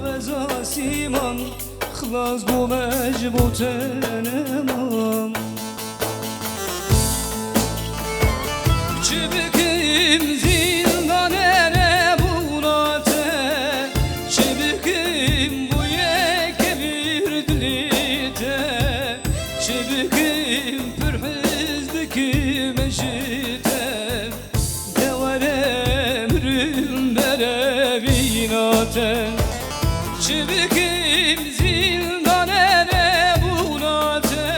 وزاسیمان خلاص بو مجبوتنمان چه بکیم زندانه بولاته چه بکیم بو یک bir diliته چه بکیم پرحزدکی مجیته devarem rümbere binate çe bikim zindanere bulate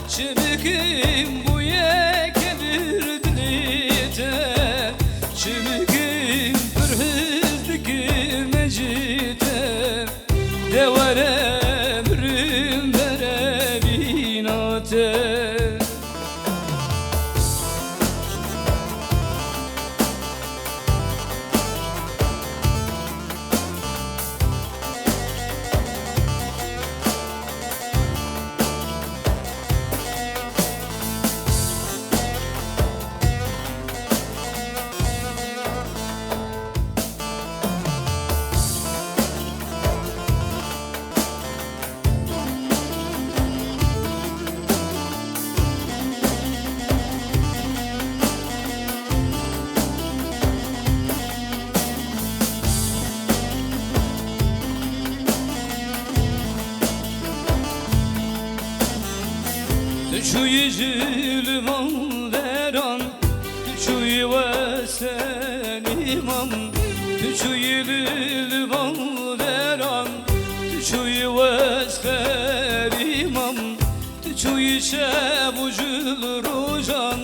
çe bikim bu yeke bir dilite çe bikim pürhüzdeki mecite devarem rümbere binate Tüçüyü zülman veran Tüçüyü vesen imam Tüçüyü zülman veran Tüçüyü vesen imam Tüçüyü şebucul rujan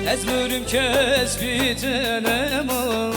Ezmürüm kesbiten emam